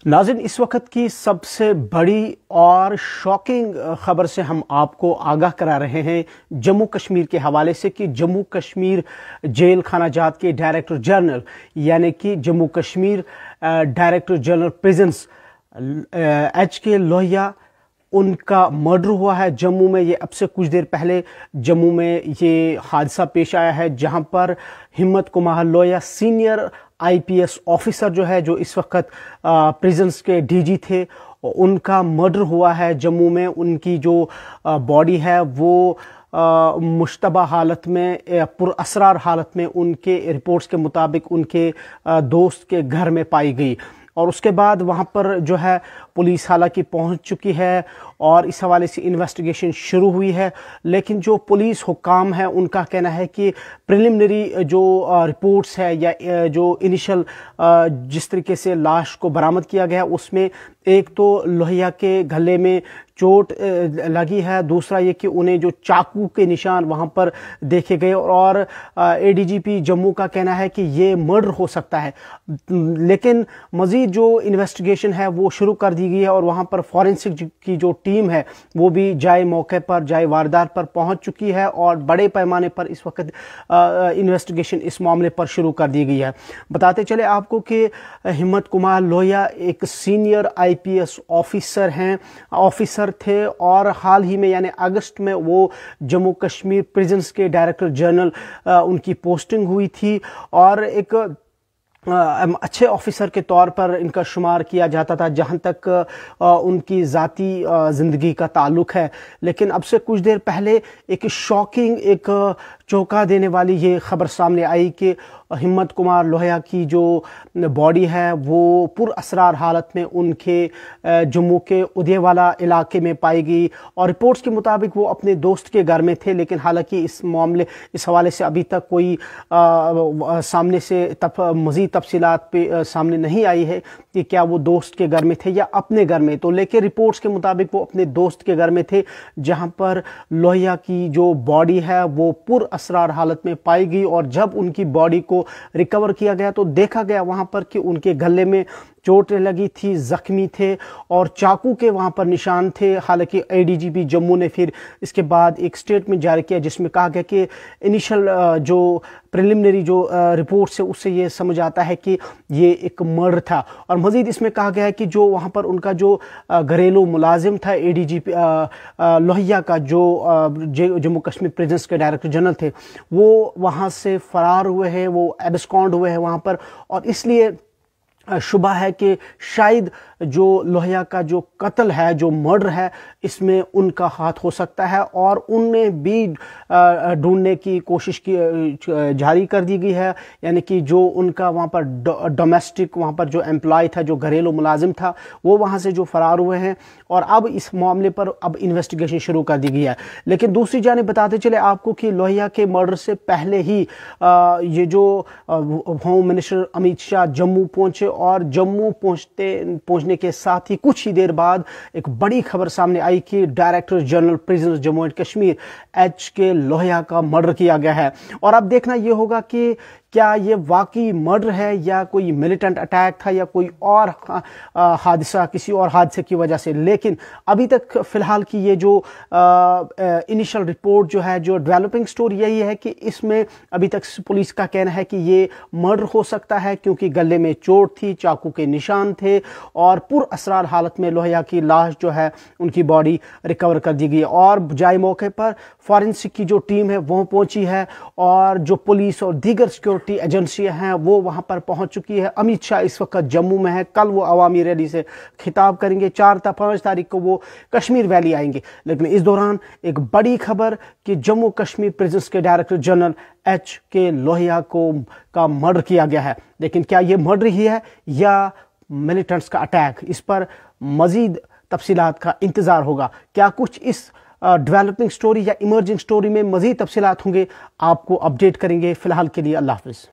नाज़रीन, इस वक्त की सबसे बड़ी और शॉकिंग ख़बर से हम आपको आगाह करा रहे हैं जम्मू कश्मीर के हवाले से कि जम्मू कश्मीर जेल खाना जात के डायरेक्टर जनरल यानी कि Jammu Kashmir director general prisons HK Lohia, उनका मर्डर हुआ है जम्मू में। ये अब से कुछ देर पहले जम्मू में ये हादसा पेश आया है जहां पर हिम्मत Kumar Lohia senior IPS officer जो है, जो इस वक्त प्रिजन्स के DG थे, उनका मर्डर हुआ है जम्मू में। उनकी जो बॉडी है वो मुश्तबा हालत में, पुरअसरार हालत में उनके रिपोर्ट्स के मुताबिक उनके दोस्त के घर में पाई गई। और उसके बाद वहाँ पर जो है पुलिस हालांकि पहुँच चुकी है और इस हवाले से इन्वेस्टिगेशन शुरू हुई है। लेकिन जो पुलिस हुकाम है उनका कहना है कि प्रिलिमिनरी जो रिपोर्ट्स है या जो इनिशियल जिस तरीके से लाश को बरामद किया गया उसमें एक तो लोहिया के गले में चोट लगी है, दूसरा ये कि उन्हें जो चाकू के निशान वहाँ पर देखे गए और ADGP जम्मू का कहना है कि ये मर्डर हो सकता है। लेकिन मज़ीद जो इन्वेस्टिगेशन है वो शुरू कर दी गई है और वहाँ पर फॉरेंसिक की जो टीम है वो भी जाए मौके पर, जाए वारदात पर पहुँच चुकी है और बड़े पैमाने पर इस वक्त इन्वेस्टिगेशन इस मामले पर शुरू कर दी गई है। बताते चले आपको कि हिम्मत कुमार लोहिया एक सीनियर IPS ऑफिसर थे और हाल ही में यानी अगस्त में वो जम्मू कश्मीर प्रिजन्स के डायरेक्टर जनरल उनकी पोस्टिंग हुई थी और एक अच्छे ऑफिसर के तौर पर इनका शुमार किया जाता था जहां तक उनकी ज़ाती ज़िंदगी का ताल्लुक है। लेकिन अब से कुछ देर पहले एक शॉकिंग, एक चौंका देने वाली ये खबर सामने आई कि हिम्मत कुमार लोहिया की जो बॉडी है वो पुरअसरार हालत में उनके जम्मू के उदयवाला इलाके में पाई गई और रिपोर्ट्स के मुताबिक वो अपने दोस्त के घर में थे। लेकिन हालांकि इस हवाले से अभी तक कोई सामने से मज़ीद तफसीलात पे सामने नहीं आई है कि क्या वो दोस्त के घर में थे या अपने घर में। तो लेकिन रिपोर्ट्स के मुताबिक वो अपने दोस्त के घर में थे जहां पर लोहिया की जो बॉडी है वो पुरअसरार हालत में पाई गई और जब उनकी बॉडी को रिकवर किया गया तो देखा गया वहां पर कि उनके गले में चोट लगी थी, जख्मी थे और चाकू के वहां पर निशान थे। हालांकि ADGP जम्मू ने फिर इसके बाद एक स्टेटमेंट जारी किया जिसमें कहा गया कि इनिशियल जो प्रिलिमिनरी जो रिपोर्ट से उससे ये समझ आता है कि ये एक मर्डर था। और मजीद इसमें कहा गया है कि जो वहां पर उनका जो घरेलू मुलाजिम था ADGP लोहिया का, जो जम्मू कश्मीर प्रिजन्स के डायरेक्टर जनरल थे, वो वहां से फरार हुए हैं, वो एब्सकॉन्ड हुए हैं वहां पर और इसलिए शुबा है कि शायद जो लोहिया का जो कत्ल है, जो मर्डर है, इसमें उनका हाथ हो सकता है और उन्हें भी ढूंढने की कोशिश की जारी कर दी गई है। यानी कि जो उनका वहाँ पर डोमेस्टिक वहाँ पर जो एम्प्लॉय था, जो घरेलू मुलाजिम था, वो वहाँ से जो फरार हुए हैं और अब इस मामले पर अब इन्वेस्टिगेशन शुरू कर दी गई है। लेकिन दूसरी जानिब बताते चले आपको कि लोहिया के मर्डर से पहले ही ये जो होम मिनिस्टर अमित शाह जम्मू पहुँचे और जम्मू पहुंचने के साथ ही कुछ ही देर बाद एक बड़ी खबर सामने आई कि director general prisons Jammu and Kashmir HK Lohia का मर्डर किया गया है। और अब देखना यह होगा कि क्या ये वाकई मर्डर है या कोई मिलिटेंट अटैक था या कोई और हादसा, किसी और हादसे की वजह से। लेकिन अभी तक फिलहाल की ये जो इनिशियल रिपोर्ट जो है, जो डेवलपिंग स्टोरी यही है कि इसमें अभी तक पुलिस का कहना है कि ये मर्डर हो सकता है क्योंकि गले में चोट थी, चाकू के निशान थे और पुरअसरार हालत में लोहिया की लाश जो है उनकी बॉडी रिकवर कर दी गई और जाए मौके पर फॉरेंसिक की जो टीम है वो पहुंची है और जो पुलिस और दीगर सिक्योरिटी एजेंसियां हैं वो वहां पर पहुंच चुकी है। अमित शाह इस वक्त जम्मू में है, कल वो अवामी रैली से खिताब करेंगे, 5 तारीख को वो कश्मीर वैली आएंगे। लेकिन इस दौरान एक बड़ी खबर कि जम्मू कश्मीर प्रिजन्स के डायरेक्टर जनरल HK लोहिया का मर्डर किया गया है। लेकिन क्या ये मर्डर ही है या मिलिटेंट्स का अटैक, इस पर मजीद तफसीलात का इंतजार होगा। क्या कुछ इस डेवलपिंग स्टोरी या इमर्जिंग स्टोरी में मजीद तफसीलात होंगे, आपको अपडेट करेंगे। फिलहाल के लिए अल्लाह हाफिज़।